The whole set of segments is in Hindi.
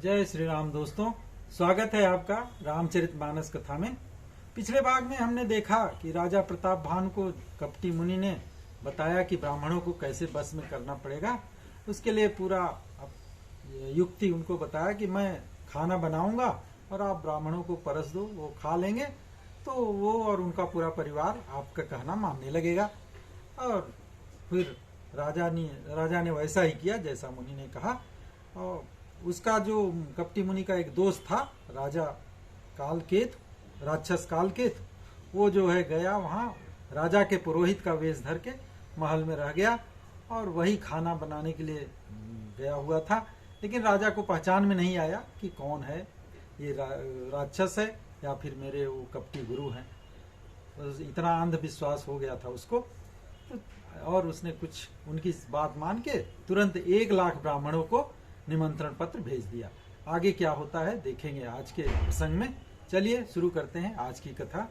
जय श्री राम दोस्तों, स्वागत है आपका रामचरितमानस कथा में। पिछले भाग में हमने देखा कि राजा प्रताप भान को कपटी मुनि ने बताया कि ब्राह्मणों को कैसे बस में करना पड़ेगा। उसके लिए पूरा युक्ति उनको बताया कि मैं खाना बनाऊंगा और आप ब्राह्मणों को परस दो, वो खा लेंगे तो वो और उनका पूरा परिवार आपका कहना मानने लगेगा। और फिर राजा ने वैसा ही किया जैसा मुनि ने कहा। और उसका जो कपटी मुनि का एक दोस्त था राक्षस कालकेत, वो जो है गया वहाँ राजा के पुरोहित का वेश धर के महल में रह गया और वही खाना बनाने के लिए गया हुआ था। लेकिन राजा को पहचान में नहीं आया कि कौन है, ये राक्षस है या फिर मेरे वो कपटी गुरु हैं। तो इतना अंधविश्वास हो गया था उसको, और उसने कुछ उनकी बात मान के तुरंत 1 लाख ब्राह्मणों को निमंत्रण पत्र भेज दिया। आगे क्या होता है देखेंगे आज के प्रसंग में। चलिए शुरू करते हैं आज की कथा।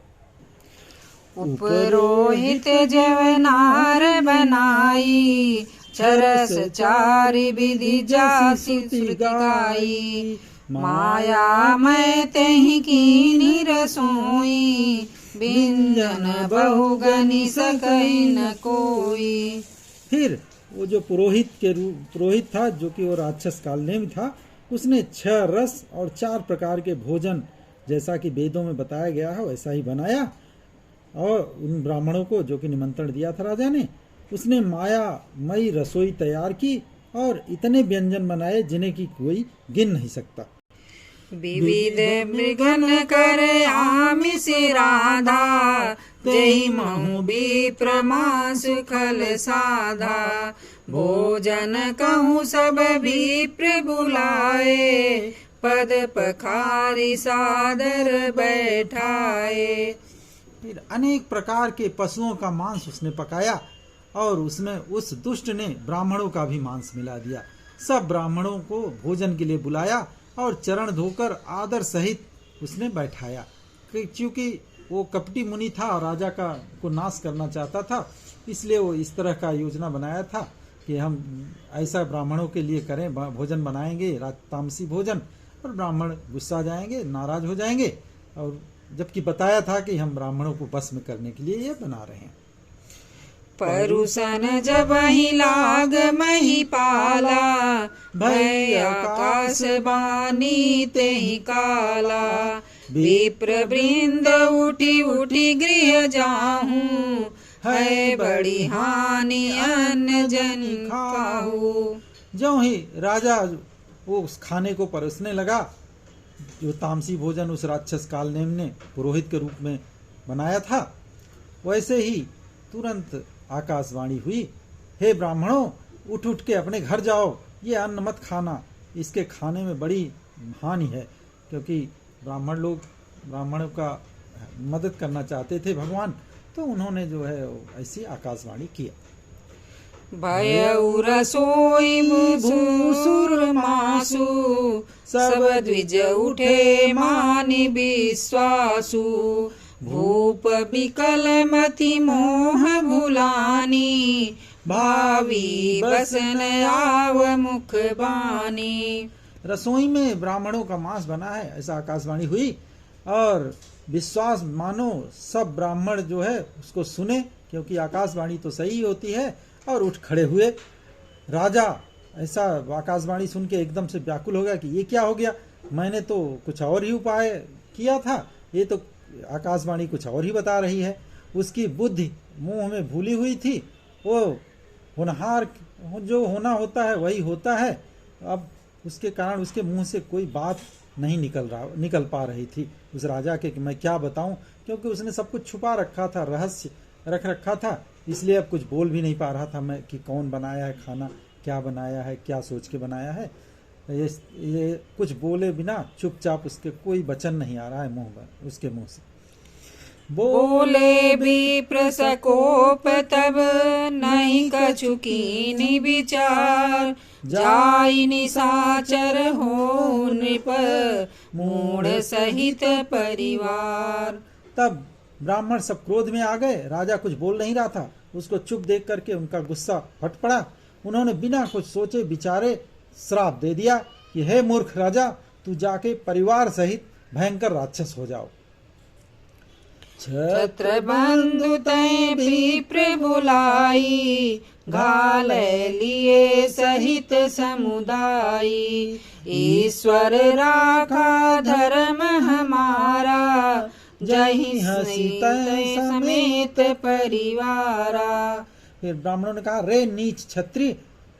उपरोहित जवनार बनाई, चरस चारि विधि जासु श्रुतिकाई। माया मैं तेहि कीनी रसोई, व्यंजन बहुगनि सकई न कोई। फिर वो जो पुरोहित था, जो कि वो राक्षस कालनेमी था, उसने 6 रस और 4 प्रकार के भोजन, जैसा कि वेदों में बताया गया है वैसा ही बनाया। और उन ब्राह्मणों को जो कि निमंत्रण दिया था राजा ने, उसने मायामयी रसोई तैयार की और इतने व्यंजन बनाए जिन्हें की कोई गिन नहीं सकता। विविध मृगन कर आमिष राधा, तेहि महु विप्र मासु खल साधा। भोजन कहूँ सब विप्र बुलाए, पद पखारी सादर बैठाए। फिर अनेक प्रकार के पशुओं का मांस उसने पकाया और उसमें उस दुष्ट ने ब्राह्मणों का भी मांस मिला दिया। सब ब्राह्मणों को भोजन के लिए बुलाया और चरण धोकर आदर सहित उसने बैठाया। क्योंकि वो कपटी मुनि था और राजा को नाश करना चाहता था, इसलिए वो इस तरह का योजना बनाया था कि हम ऐसा ब्राह्मणों के लिए करें, भोजन बनाएंगे तामसी भोजन, और ब्राह्मण गुस्सा जाएंगे, नाराज हो जाएंगे। और जबकि बताया था कि हम ब्राह्मणों को बस में करने के लिए ये बना रहे हैं। परुसन जब ही लाग मही पाला, भय आकाश बानी तेहि काला। विप्र वृंद उठी उठी गृह जाहूं, है बड़ी हानि अन्न जन खाहू। ज्यों ही राजा वो उस खाने को परोसने लगा, जो तामसी भोजन उस राक्षस कालनेमी ने पुरोहित के रूप में बनाया था, वैसे ही तुरंत आकाशवाणी हुई, हे ब्राह्मणों, उठ उठ के अपने घर जाओ, ये अन्न मत खाना, इसके खाने में बड़ी हानि है। क्योंकि ब्राह्मणों का मदद करना चाहते थे भगवान, तो उन्होंने जो है ऐसी आकाशवाणी किया। भय रसोई भूसुर मासु, सब द्विज उठे मानि विश्वासु। भूप विकल मति मोह भुलानी, भावी बसन आव मुख बानी। रसोई में ब्राह्मणों का मांस बना है, ऐसा आकाशवाणी हुई, और विश्वास मानो सब ब्राह्मण जो है उसको सुने, क्योंकि आकाशवाणी तो सही होती है, और उठ खड़े हुए। राजा ऐसा आकाशवाणी सुन के एकदम से व्याकुल हो गया कि ये क्या हो गया, मैंने तो कुछ और ही उपाय किया था, ये तो आकाशवाणी कुछ और ही बता रही है। उसकी बुद्धि मुंह में भूली हुई थी, वो होनहार जो होना होता है वही होता है। अब उसके कारण उसके मुंह से कोई बात नहीं निकल पा रही थी उस राजा के कि मैं क्या बताऊं, क्योंकि उसने सब कुछ छुपा रखा था, रहस्य रख रखा था, इसलिए अब कुछ बोल भी नहीं पा रहा था मैं कि कौन बनाया है खाना, क्या बनाया है, क्या सोच के बनाया है। ये कुछ बोले बिना चुपचाप उसके कोई वचन नहीं आ रहा है उसके मुंह से। बोले भी प्रसकोप तब नहीं कछु कीनी विचार। जाई निशाचर हो नृप मूढ़ सहित परिवार। तब ब्राह्मण सब क्रोध में आ गए। राजा कुछ बोल नहीं रहा था, उसको चुप देख करके उनका गुस्सा फट पड़ा। उन्होंने बिना कुछ सोचे विचारे श्राप दे दिया कि हे मूर्ख राजा, तू जाके परिवार सहित भयंकर राक्षस हो जाओ। छत्र बंधु तै विप्र बुलाई, घाल लिए सहित समुदायी। ईश्वर राखा धर्म हमारा, जहि हसी तै समेत परिवारा। फिर ब्राह्मणों ने कहा, रे नीच छत्री,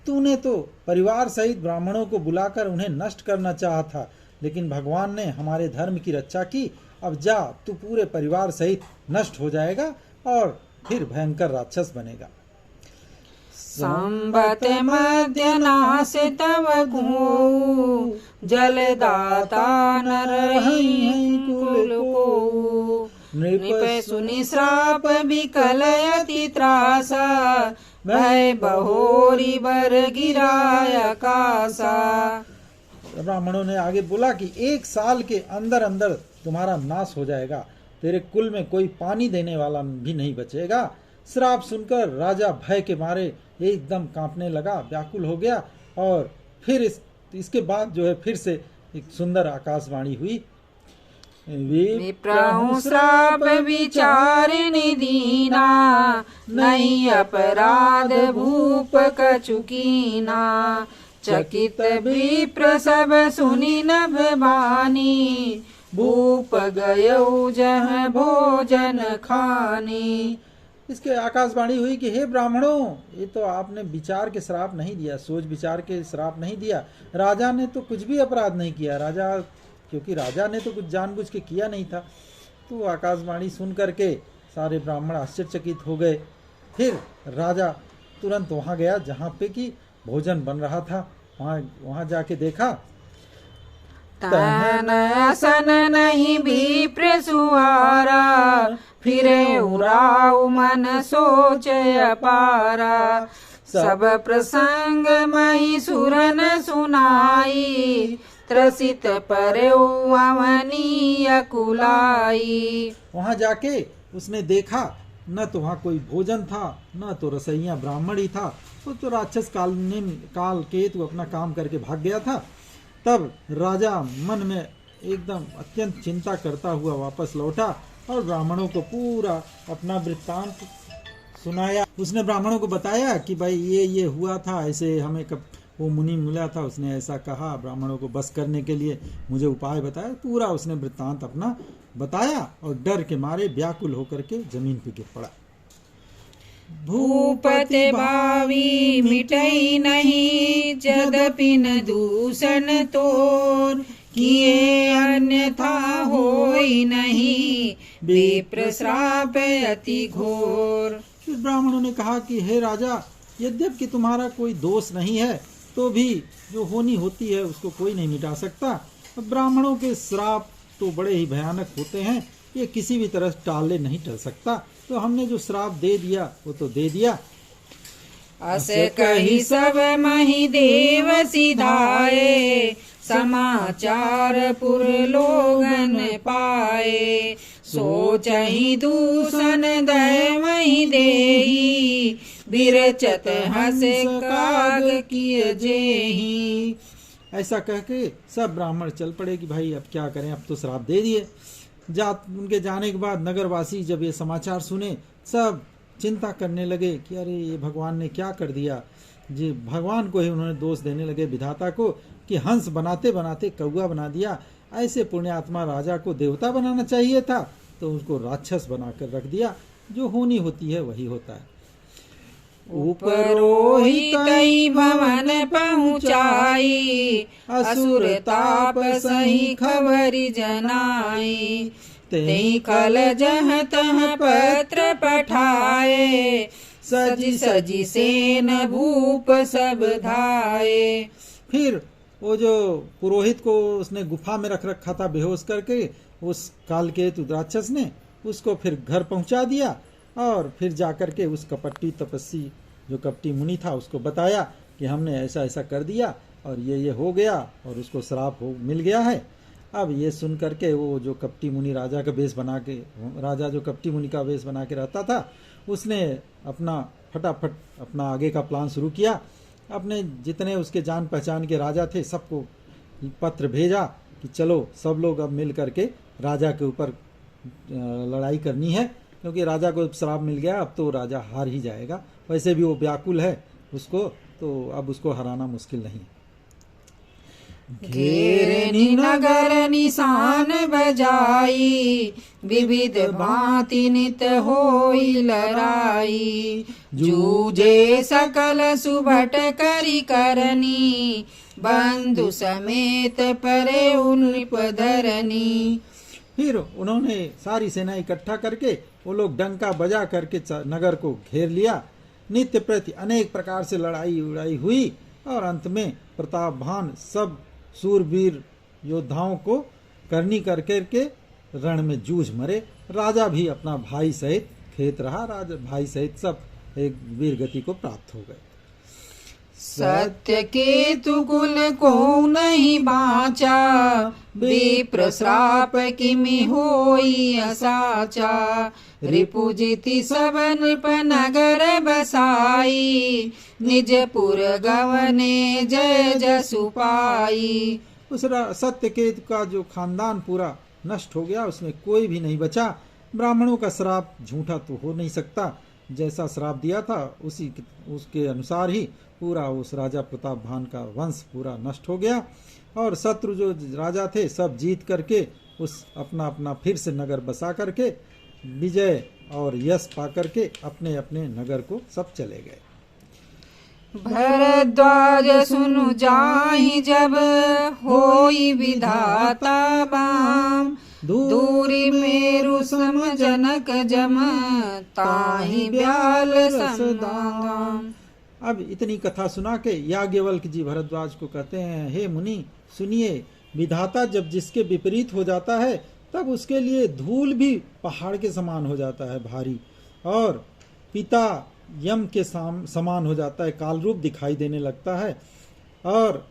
तूने तो परिवार सहित ब्राह्मणों को बुलाकर उन्हें नष्ट करना चाहा था, लेकिन भगवान ने हमारे धर्म की रक्षा की। अब जा, तू पूरे परिवार सहित नष्ट हो जाएगा और फिर भयंकर राक्षस बनेगा। संबत मध्य नाश तव को, जलदाता नरहि कुल को। नृप सुनि श्राप विकल अति त्रासा, भय बहोरी बर गिराय आकाशा। ब्राह्मणों ने आगे बोला कि 1 साल के अंदर अंदर तुम्हारा नाश हो जाएगा, तेरे कुल में कोई पानी देने वाला भी नहीं बचेगा। श्राप सुनकर राजा भय के मारे एकदम कांपने लगा, व्याकुल हो गया। और फिर इसके बाद जो है फिर से एक सुंदर आकाशवाणी हुई। विप्रहु श्राप विचार निदीना, नहीं अपराध भूप कचुकीना। चकित विप्र सब सुनि नभ बानी, भूप गयौ जह भोजन खानी। इसके आकाशवाणी हुई कि हे ब्राह्मणों, ये तो आपने विचार के श्राप नहीं दिया, सोच विचार के श्राप नहीं दिया। राजा ने तो कुछ भी अपराध नहीं किया, क्योंकि राजा ने तो कुछ जानबूझ के किया नहीं था। तो आकाशवाणी सुन करके सारे ब्राह्मण आश्चर्यचकित हो गए। फिर राजा तुरंत वहां गया जहाँ पे कि भोजन बन रहा था। वहां जाके देखा, तन असन नहीं विप्र सुवारा, फिरे उराऊ मन सोच अपारा। सब प्रसंग मही सुरन सुनाई, त्रसित पर्यो अवनीय कुलाई। वहां जाके उसने देखा, न तो वहाँ कोई भोजन था, न तो रसोइया ब्राह्मण ही था। तो राक्षस काल केतु अपना काम करके भाग गया था। तब राजा मन में एकदम अत्यंत चिंता करता हुआ वापस लौटा और ब्राह्मणों को पूरा अपना वृत्तांत सुनाया। उसने ब्राह्मणों को बताया कि भाई ये हुआ था, ऐसे हमें कब वो मुनि मिला था, उसने ऐसा कहा, ब्राह्मणों को बस करने के लिए मुझे उपाय बताया। पूरा उसने वृत्तांत अपना बताया और डर के मारे व्याकुल होकर के जमीन पे गिर पड़ा। भूपति भावी मिटई नहीं, जदपि न दूषण तोर। किए अन्यथा होई नहीं, विप्र श्राप अति घोर। फिर ब्राह्मणों ने कहा कि हे राजा, यद्यपि तुम्हारा कोई दोष नहीं है, तो भी जो होनी होती है उसको कोई नहीं मिटा सकता। ब्राह्मणों के श्राप तो बड़े ही भयानक होते हैं, ये किसी भी तरह टाले नहीं टल सकता। तो हमने जो श्राप दे दिया वो तो दे दिया। अस कही सब मही देव सिधाए, समाचार पुर लोगन पाए। सोचहि दूषण दय मही देही, बिरचत हंस काग किए जेही। ऐसा कह के सब ब्राह्मण चल पड़े कि भाई अब क्या करें, अब तो श्राप दे दिए। उनके जाने के बाद नगरवासी जब ये समाचार सुने, सब चिंता करने लगे कि अरे ये भगवान ने क्या कर दिया। जी, भगवान को ही उन्होंने दोष देने लगे, विधाता को, कि हंस बनाते बनाते कौआ बना दिया। ऐसे पुण्यात्मा राजा को देवता बनाना चाहिए था, तो उसको राक्षस बनाकर रख दिया। जो होनी होती है वही होता है। उपरोहित कई भवन पहुँचाई, असुर ताप सही खबरी जनाई। तेई कल जह तह पत्र पठाए, सजी सजी सेन भूप सब धाये। फिर वो जो पुरोहित को उसने गुफा में रख रखा था बेहोश करके, उस कालकेतु राक्षस ने उसको फिर घर पहुंचा दिया। और फिर जाकर के उस कपटी तपस्वी जो कपटी मुनि था उसको बताया कि हमने ऐसा ऐसा कर दिया और ये हो गया और उसको श्राप मिल गया है। अब ये सुन करके वो जो कपटी मुनि राजा जो कपटी मुनि का वेश बना के रहता था, उसने अपना फटाफट अपना आगे का प्लान शुरू किया। अपने जितने उसके जान पहचान के राजा थे सबको पत्र भेजा कि चलो सब लोग अब मिल करके राजा के ऊपर लड़ाई करनी है, क्योंकि राजा को श्राप मिल गया, अब तो राजा हार ही जाएगा। वैसे भी वो व्याकुल है उसको, तो अब उसको हराना मुश्किल नहीं। घेरनी नगर निशान बजाई, विविध भांति नित होई लड़ाई। जूझे सकल सुभट करी करनी, बंधु समेत परे उन्नप धरनी। फिर उन्होंने सारी सेना इकट्ठा करके वो लोग डंका बजा करके नगर को घेर लिया। नित्य प्रति अनेक प्रकार से लड़ाई उड़ाई हुई और अंत में प्रतापभान सब सूरवीर योद्धाओं को करनी कर करके रण में जूझ मरे। राजा भी अपना भाई सहित खेत रहा, राजा भाई सहित सब एक वीर गति को प्राप्त हो गए। सत्य केतु कुल को नहीं बाचा, विप्र श्राप किमि होई असाचा। रिपुजिति सब नृप नगर बसाई, निज पुर गवने जय जसु पाई। उस सत्यकेतु का जो खानदान पूरा नष्ट हो गया, उसमें कोई भी नहीं बचा। ब्राह्मणों का श्राप झूठा तो हो नहीं सकता, जैसा श्राप दिया था उसके अनुसार ही पूरा उस राजा प्रतापभान का वंश पूरा नष्ट हो गया। और शत्रु जो राजा थे सब जीत करके उस अपना अपना फिर से नगर बसा करके विजय और यश पा करके अपने अपने नगर को सब चले गए। भरद्वाज सुनु जाहि जब, होई विधाता बाम। दूरी मेरु सम जनक जम, ताहि ब्याल सदाम। अब इतनी कथा सुना के याज्ञवल्क्य जी भरद्वाज को कहते हैं, हे मुनि सुनिए, विधाता जब जिसके विपरीत हो जाता है तब उसके लिए धूल भी पहाड़ के समान हो जाता है भारी, और पिता यम के समान हो जाता है, काल रूप दिखाई देने लगता है, और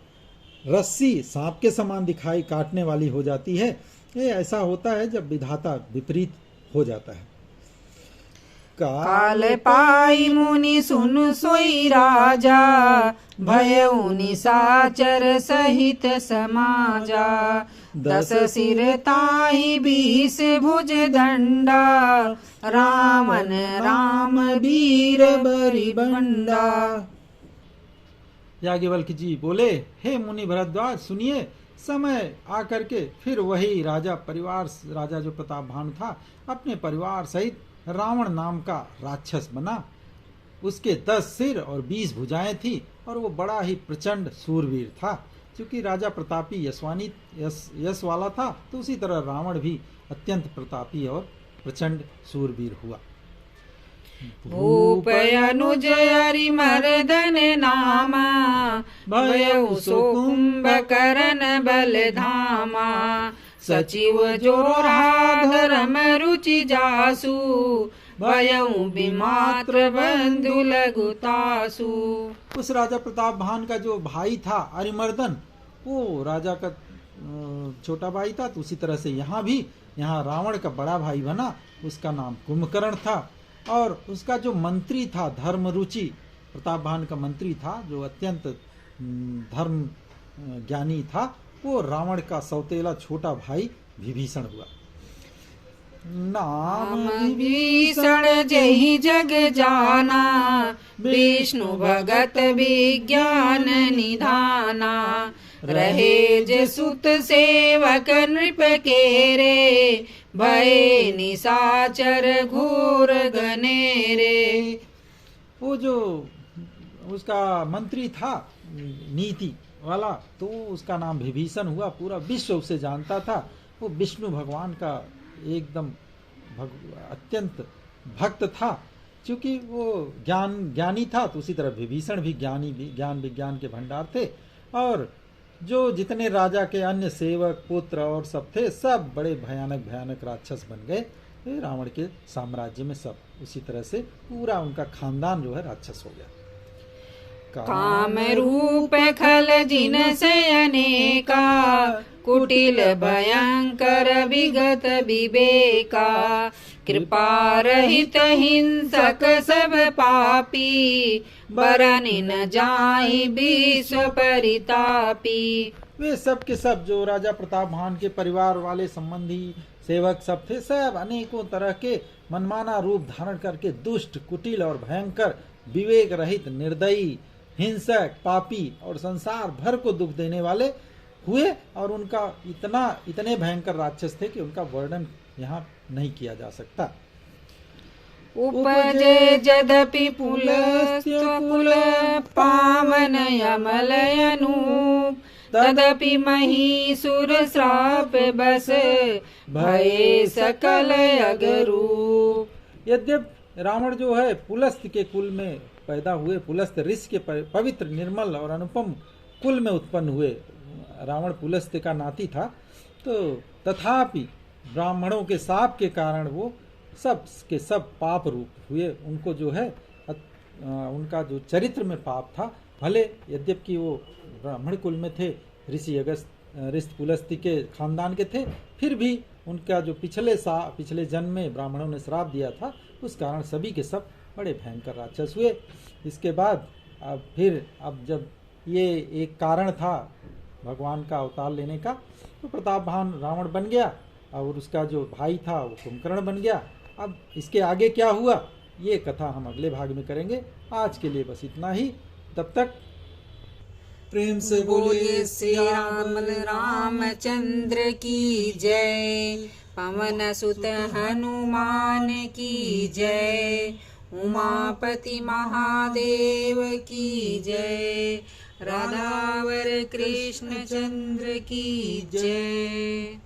रस्सी सांप के समान दिखाई काटने वाली हो जाती है। ये ऐसा होता है जब विधाता विपरीत हो जाता है। काल पाई मुनि सुन सोई राजा, भयउ निशाचर सहित समाजा। 10 सिर ताहि 20 भुज दंडा, रामन राम वीर बरि बंडा। याज्ञवल्क्य जी बोले, हे मुनि भरद्वाज सुनिए, समय आकर के फिर वही राजा जो प्रतापभान था अपने परिवार सहित रावण नाम का राक्षस बना। उसके 10 सिर और 20 भुजाएं थी, और वो बड़ा ही प्रचंड सूरवीर था। क्योंकि राजा प्रतापी यश वाला था, तो उसी तरह रावण भी अत्यंत प्रतापी और प्रचंड सूरवीर हुआ। भूप अनुज हरिमर्दन नामा, भयउ सो कुंभकर्ण बलधामा। सचिव जोरा धर्म रुचि जासु, भयउ विमात्र बंधु लघुतासु। उस राजा प्रतापभान का जो भाई था अरिमर्दन, वो राजा का छोटा भाई था, तो उसी तरह से यहाँ रावण का बड़ा भाई बना। उसका नाम कुंभकर्ण था, और उसका जो मंत्री था धर्मरुचि, प्रतापभान का मंत्री था जो अत्यंत धर्म ज्ञानी था, वो रावण का सौतेला छोटा भाई विभीषण हुआ। नाम विभीषण जेहि जग जाना, विष्णु भगत विज्ञान निधाना। रहे जसुत सेवक नृप केरे, भय निशाचर घोर घनेरे। वो जो उसका मंत्री था नीति वाला, तो उसका नाम विभीषण हुआ। पूरा विश्व उसे जानता था। वो विष्णु भगवान का एकदम अत्यंत भक्त था। क्योंकि वो ज्ञानी था, तो उसी तरह विभीषण भी ज्ञान विज्ञान के भंडार थे। और जो जितने राजा के अन्य सेवक पुत्र और सब थे, सब बड़े भयानक राक्षस बन गए रावण के साम्राज्य में। सब उसी तरह से पूरा उनका खानदान जो है राक्षस हो गया। काम रूप खल जिन से अनेका, कुटिल भयंकर विगत विवेका। कृपा रहित हिंसक सब पापी, बरनि न जाई विश्व परितापी। वे सब के सब जो राजा प्रतापभान के परिवार वाले संबंधी सेवक सब थे, सब अनेकों तरह के मनमाना रूप धारण करके दुष्ट, कुटिल और भयंकर, विवेक रहित, निर्दयी, हिंसक, पापी और संसार भर को दुख देने वाले हुए। और उनका इतने भयंकर राक्षस थे कि उनका वर्णन यहाँ नहीं किया जा सकता। उपजे जदपि पुलस्त्वकुल पावन यमलयनूप तदपि महीसुर श्राप बस भये सकल अगरूप। यद्यपि रावण जो है पुलस्त के कुल में पैदा हुए, पुलस्त ऋषि के पवित्र, निर्मल और अनुपम कुल में उत्पन्न हुए, रावण पुलस्त का नाती था, तो तथापि ब्राह्मणों के शाप के कारण वो सब के सब पाप रूप हुए। उनको जो है उनका जो चरित्र में पाप था, भले यद्यपि वो ब्राह्मण कुल में थे, ऋषि पुलस्त्य के खानदान के थे, फिर भी उनका जो पिछले जन्म में ब्राह्मणों ने श्राप दिया था, उस कारण सभी के सब बड़े भयंकर राक्षस हुए। इसके बाद अब जब ये एक कारण था भगवान का अवतार लेने का, तो प्रतापभान रावण बन गया और उसका जो भाई था वो कुंभकर्ण बन गया। अब इसके आगे क्या हुआ, ये कथा हम अगले भाग में करेंगे। आज के लिए बस इतना ही, तब तक प्रेम से बोलिए श्री रामचंद्र की जय, पवन सुत हनुमान की जय, उमापति महादेव की जय, राधावर कृष्ण चंद्र की जय।